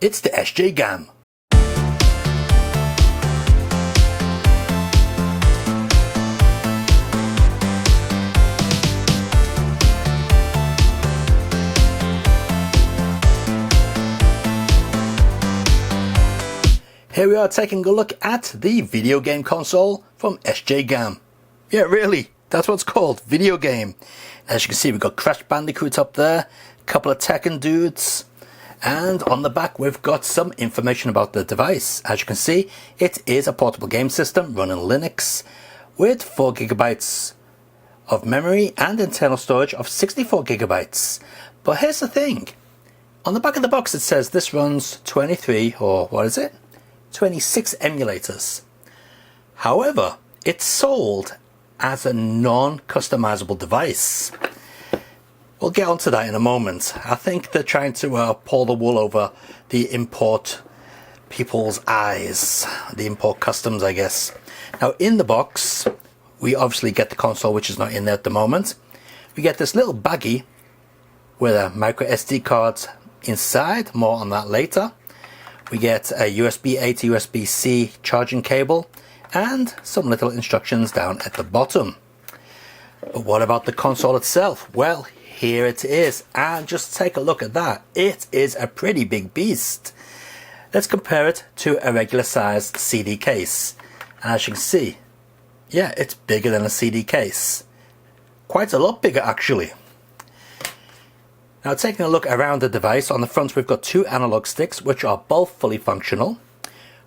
It's the SJGAM. Here we are taking a look at the video game console from SJGAM. Yeah, really, that's what it's called, video game. As you can see, we've got Crash Bandicoot up there, a couple of Tekken dudes, and on the back we've got some information about the device. As you can see, it is a portable game system running Linux with 4 GB of memory and internal storage of 64 GB. But here's the thing, on the back of the box it says this runs 23, or what is it? 26 emulators. However, it's sold as a non-customizable device. We'll get onto that in a moment. I think they're trying to pull the wool over the import people's eyes, the import customs, I guess. Now in the box, we obviously get the console, which is not in there at the moment. We get this little baggie with a micro SD card inside, more on that later. We get a USB-A to USB-C charging cable and some little instructions down at the bottom. But what about the console itself? Well, here it is, and just take a look at that. It is a pretty big beast. Let's compare it to a regular sized CD case. And as you can see, yeah, it's bigger than a CD case. Quite a lot bigger actually. Now taking a look around the device, on the front we've got 2 analog sticks which are both fully functional.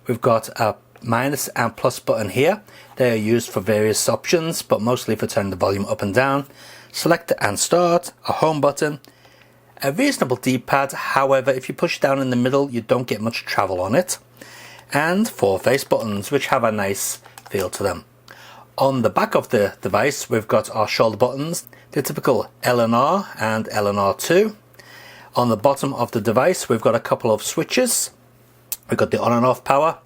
We've got a minus and plus button here. They are used for various options, but mostly for turning the volume up and down. Select and start, a home button, a reasonable D-pad, however if you push down in the middle you don't get much travel on it, and 4 face buttons which have a nice feel to them. On the back of the device we've got our shoulder buttons, the typical L and R and L and R2. On the bottom of the device we've got a couple of switches. We've got the on and off power.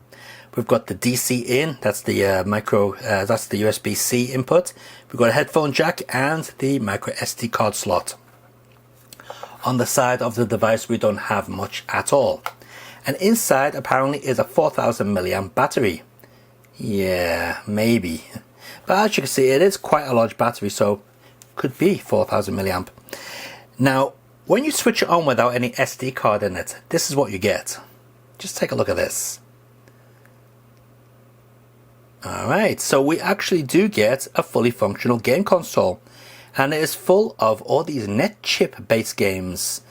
We've got the DC in, that's the that's the USB-C input. We've got a headphone jack and the micro SD card slot. On the side of the device we don't have much at all. And inside apparently is a 4000 milliamp battery. Yeah, maybe. But as you can see, it is quite a large battery, so could be 4000 milliamp. Now, when you switch it on without any SD card in it, this is what you get. Just take a look at this. Alright, so we actually do get a fully functional game console, and it is full of all these net chip based games.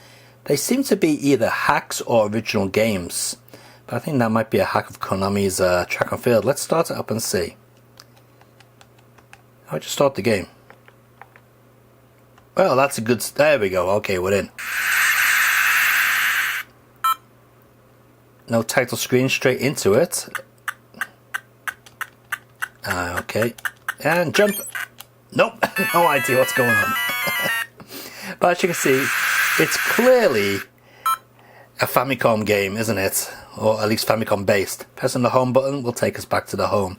They seem to be either hacks or original games, but I think that might be a hack of Konami's track and field. Let's start it up and see. I'll just start the game. Well, that's a good, there we go, okay, we're in. No title screen, straight into it. Okay, and jump. Nope, no idea what's going on. But as you can see, it's clearly a Famicom game, isn't it? Or at least Famicom based. Pressing the home button will take us back to the home.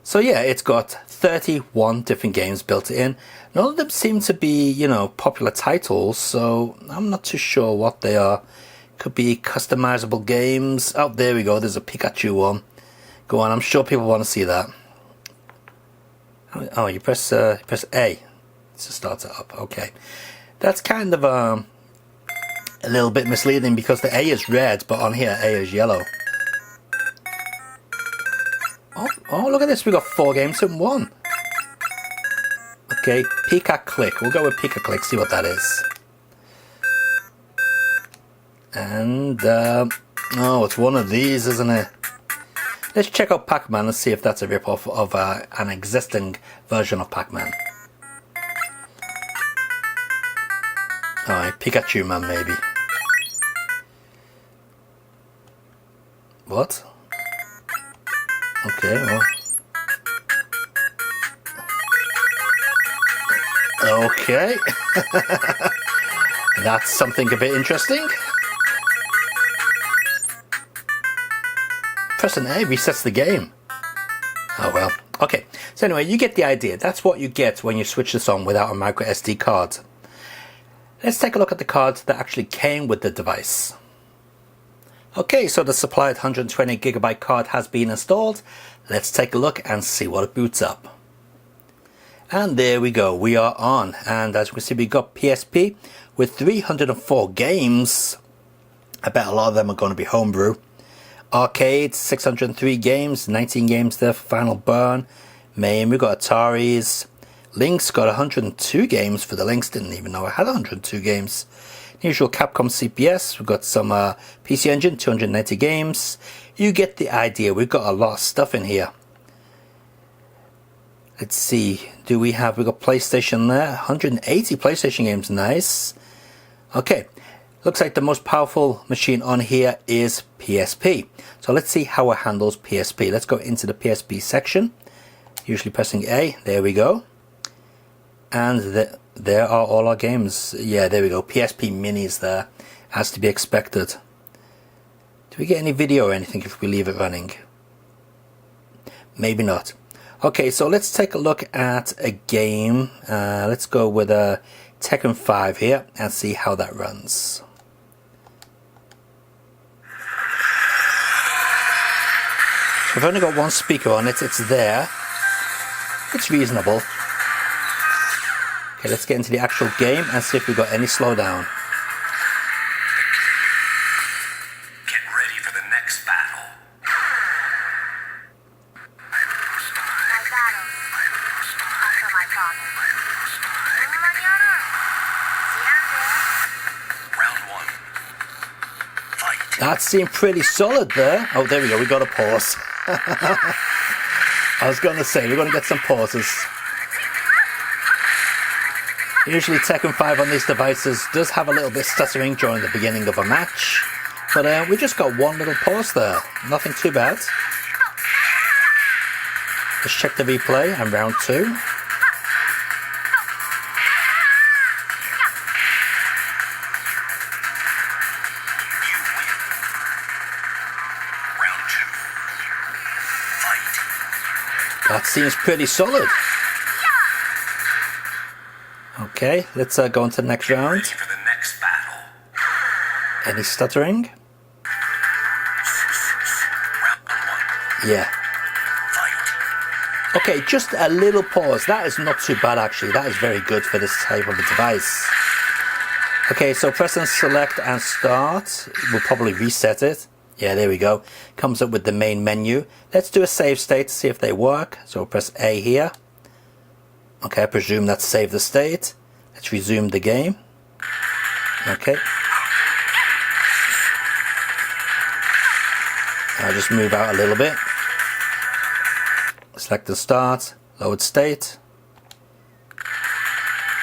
So yeah, it's got 31 different games built in. None of them seem to be, you know, popular titles, so I'm not too sure what they are. Could be customizable games. Oh, there we go, there's a Pikachu one. Go on, I'm sure people want to see that. Oh, you press A to start it up. Okay, that's kind of a little bit misleading because the A is red, but on here A is yellow. Oh, look at this! We got 4 games in one. Okay, Pika Click. We'll go with Pika Click. See what that is. And oh, it's one of these, isn't it? Let's check out Pac-Man and see if that's a rip-off of an existing version of Pac-Man. Alright, Pikachu Man maybe. What? Okay, well. Okay. That's something a bit interesting. Pressing A resets the game. Oh well. Okay, so anyway, you get the idea. That's what you get when you switch this on without a micro SD card. Let's take a look at the cards that actually came with the device. Okay, so the supplied 120GB card has been installed. Let's take a look and see what it boots up. And there we go, we are on. And as we can see, we got PSP with 304 games. I bet a lot of them are going to be homebrew. Arcade, 603 games, 19 games there for Final Burn. MAME, we got Ataris. Lynx got 102 games for the Lynx, didn't even know I had 102 games. Usual Capcom CPS, we've got some PC Engine, 290 games. You get the idea, we've got a lot of stuff in here. Let's see, we've got PlayStation there, 180 PlayStation games, nice. Okay, looks like the most powerful machine on here is PSP. So let's see how it handles PSP. Let's go into the PSP section, usually pressing A, there we go. And there are all our games. Yeah, there we go, PSP minis there, as to be expected. Do we get any video or anything if we leave it running? Maybe not. Okay, so let's take a look at a game. Let's go with a Tekken 5 here and see how that runs. So I've only got one speaker on it, it's there. It's reasonable. Okay, let's get into the actual game and see if we've got any slowdown. Get ready for the next battle. Round one. Fight. That seemed pretty solid there. Oh, there we go, we got a pause. I was going to say, we're going to get some pauses. Usually Tekken 5 on these devices does have a little bit stuttering during the beginning of a match, but we just got one little pause there, nothing too bad. Let's check the replay and round two. Round two. Fight. That seems pretty solid. Okay, let's go on to the next round. Ready for the next battle. Any stuttering? Yeah. Fight. Okay, just a little pause. That is not too bad actually. That is very good for this type of a device. Okay, so press and select and start. We'll probably reset it. Yeah, there we go. Comes up with the main menu. Let's do a save state to see if they work. So we'll press A here. Okay, I presume that's save the state. Let's resume the game. Okay. I'll just move out a little bit. Select the start, load state.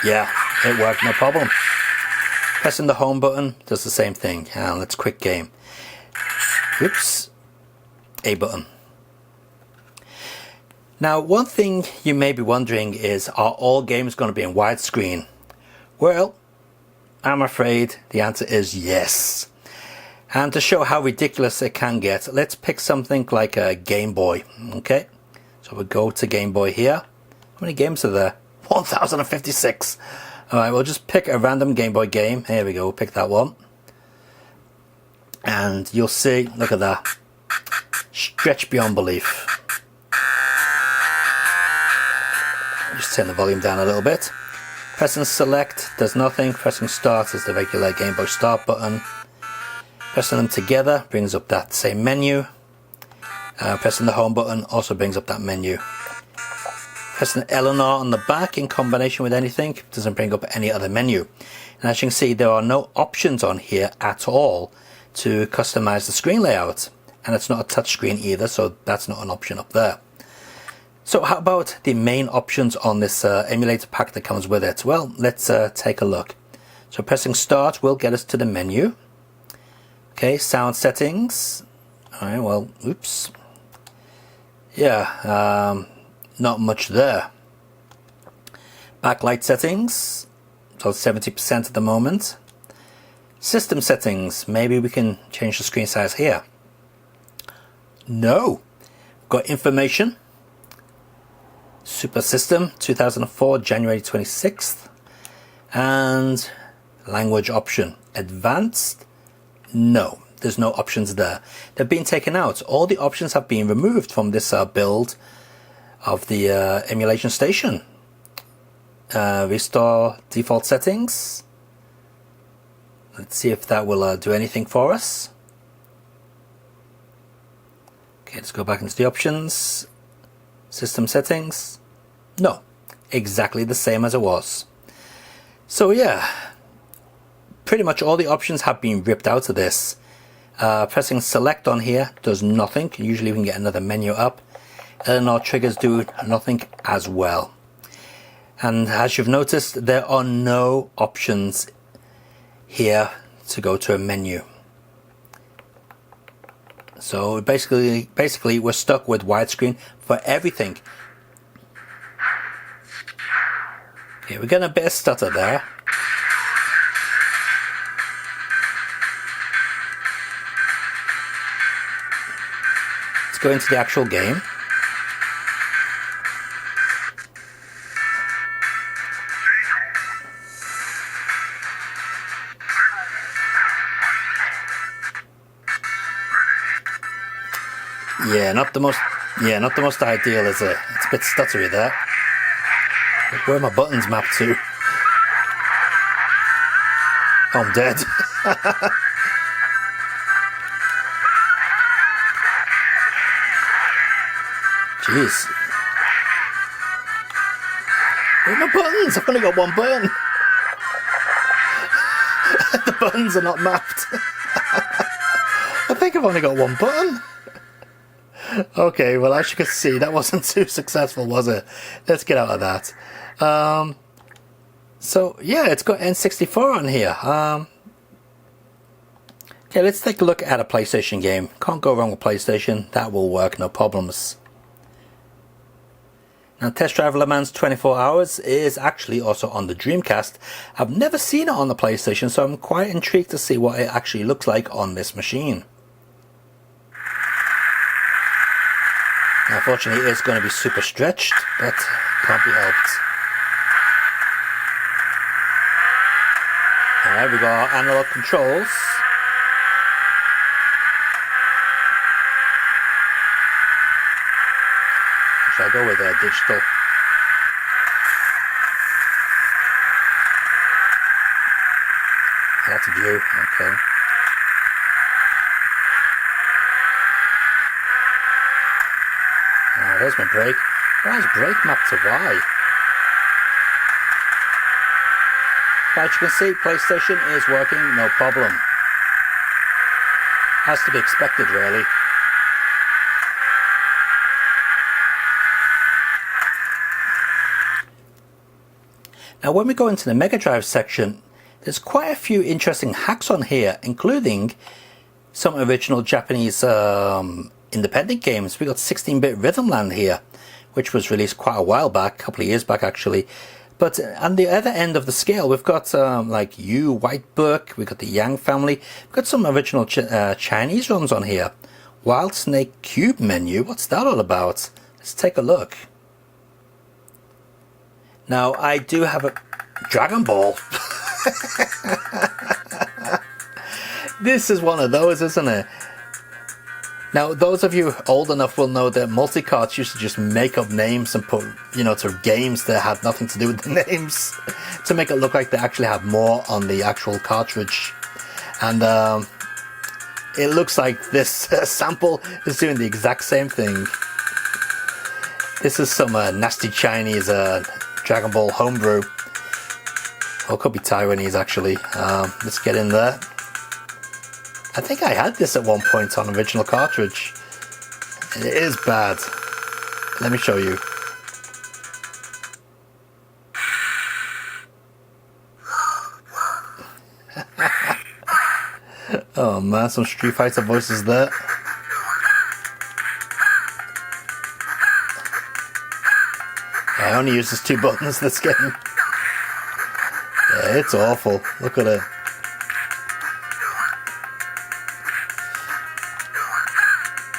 Yeah, it worked, no problem. Pressing the home button does the same thing. And let's quit game. Oops. A button. Now, one thing you may be wondering is, are all games going to be in widescreen? Well, I'm afraid the answer is yes. And to show how ridiculous it can get, let's pick something like a Game Boy. Okay, so we'll go to Game Boy here. How many games are there? 1056. Alright, we'll just pick a random Game Boy game. Here we go, we'll pick that one. And you'll see, look at that. Stretch beyond belief. Just turn the volume down a little bit. Pressing select does nothing. Pressing start is the regular Game Boy start button. Pressing them together brings up that same menu. Pressing the home button also brings up that menu. Pressing L and R on the back in combination with anything doesn't bring up any other menu. And as you can see, there are no options on here at all to customize the screen layout. And it's not a touch screen either, so that's not an option up there. So how about the main options on this emulator pack that comes with it? Well, let's take a look. So pressing start will get us to the menu. Okay, sound settings. Alright, well, oops. Yeah, not much there. Backlight settings, so 70% at the moment. System settings, maybe we can change the screen size here. No. Got information. Super System 2004 January 26th, and language option advanced, no, there's no options there. They've been taken out. All the options have been removed from this build of the emulation station. Restore default settings. Let's see if that will do anything for us. Okay, let's go back into the options. System settings. No, exactly the same as it was. So yeah, pretty much all the options have been ripped out of this. Pressing select on here does nothing. Usually we can get another menu up. L&R triggers do nothing as well. And as you've noticed, there are no options here to go to a menu. So basically we're stuck with widescreen for everything. Okay, we're getting a bit of stutter there. Let's go into the actual game. Yeah, not the most ideal, is it? It's a bit stuttery there. Where are my buttons mapped to? Oh, I'm dead. Jeez. Where are my buttons? I've only got one button. The buttons are not mapped. I think I've only got one button. Okay, well, as you can see, that wasn't too successful, was it? Let's get out of that. So, yeah, it's got N64 on here. Okay, let's take a look at a PlayStation game. Can't go wrong with PlayStation. That will work, no problems. Now, Test Drive Le Mans 24 Hours is actually also on the Dreamcast. I've never seen it on the PlayStation, so I'm quite intrigued to see what it actually looks like on this machine. Unfortunately, it's going to be super stretched, but can't be helped. Alright, we got our analog controls. Shall I go with digital? That's a view, okay. There's my brake. Why is brake mapped to Y? But as you can see, PlayStation is working, no problem. Has to be expected, really. Now, when we go into the Mega Drive section, there's quite a few interesting hacks on here, including some original Japanese independent games. We got 16-bit Rhythm Land here, which was released quite a while back, a couple of years back actually. But on the other end of the scale, we've got like Yu, White Book, we've got the Yang family, we've got some original Chinese ROMs on here. Wild Snake Cube menu, what's that all about? Let's take a look. Now, I do have a Dragon Ball. This is one of those, isn't it? Now, those of you old enough will know that multi-carts used to just make up names and put, to games that had nothing to do with the names to make it look like they actually had more on the actual cartridge. And it looks like this sample is doing the exact same thing. This is some nasty Chinese Dragon Ball homebrew. Or it could be Taiwanese, actually. Let's get in there. I think I had this at one point on original cartridge. It is bad. Let me show you. Oh man, some Street Fighter voices there. I only use these 2 buttons this game. Yeah, it's awful. Look at it.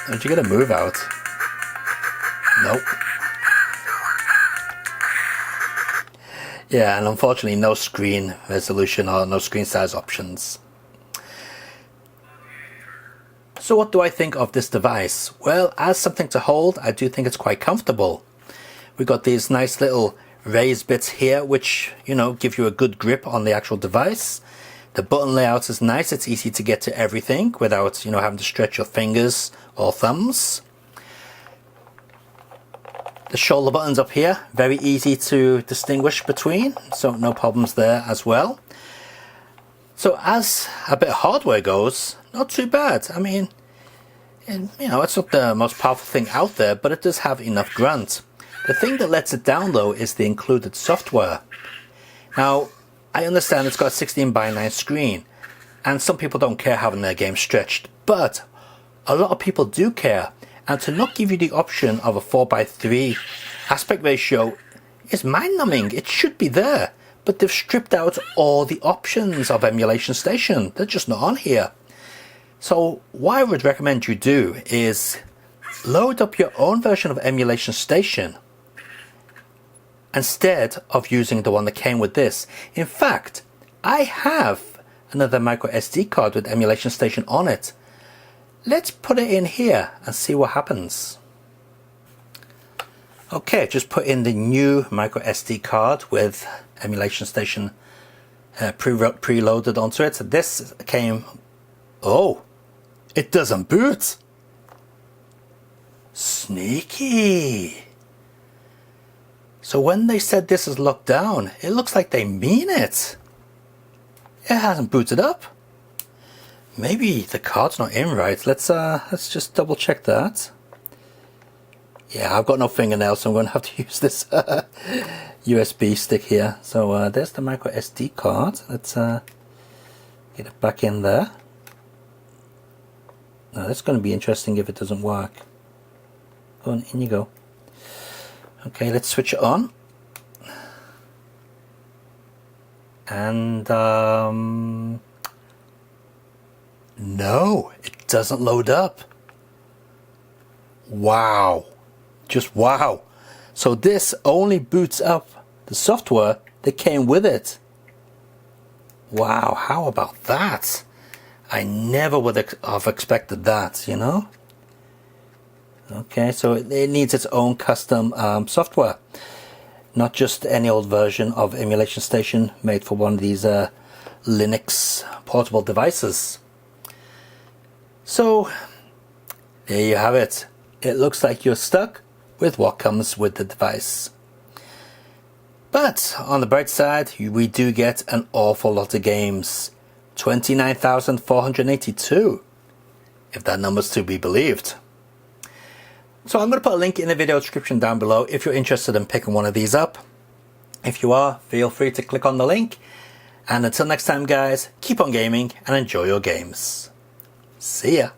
Did you get a move out? Nope. Yeah, and unfortunately no screen resolution or no screen size options. So what do I think of this device? Well, as something to hold, I do think it's quite comfortable. We've got these nice little raised bits here, which, you know, give you a good grip on the actual device. The button layout is nice. It's easy to get to everything without, you know, having to stretch your fingers or thumbs. The shoulder buttons up here, very easy to distinguish between, so no problems there as well. So as a bit of hardware goes, not too bad. I mean, you know, it's not the most powerful thing out there, but it does have enough grunt. The thing that lets it down though is the included software. Now, I understand it's got a 16:9 screen, and some people don't care having their game stretched, but a lot of people do care, and to not give you the option of a 4:3 aspect ratio is mind-numbing. It should be there, but they've stripped out all the options of Emulation Station. They're just not on here. So what I would recommend you do is load up your own version of Emulation Station instead of using the one that came with this. In fact, I have another micro SD card with Emulation Station on it. Let's put it in here and see what happens. Okay, just put in the new micro SD card with Emulation Station preloaded onto it. So this came... Oh, it doesn't boot. Sneaky. So when they said this is locked down, it looks like they mean it. It hasn't booted up. Maybe the card's not in right. Let's just double check that. Yeah, I've got no fingernails, so I'm going to have to use this USB stick here. So there's the micro SD card. Let's get it back in there. Now that's going to be interesting if it doesn't work. Go on, in you go. Okay, let's switch it on. And no, it doesn't load up. Wow. Just wow. So this only boots up the software that came with it. Wow, how about that? I never would have expected that, you know? Okay, so it needs its own custom software. Not just any old version of Emulation Station made for one of these Linux portable devices. So, there you have it. It looks like you're stuck with what comes with the device. But on the bright side, we do get an awful lot of games. 29,482, if that number's to be believed. So I'm going to put a link in the video description down below if you're interested in picking one of these up. If you are, feel free to click on the link. And until next time guys, keep on gaming and enjoy your games. See ya.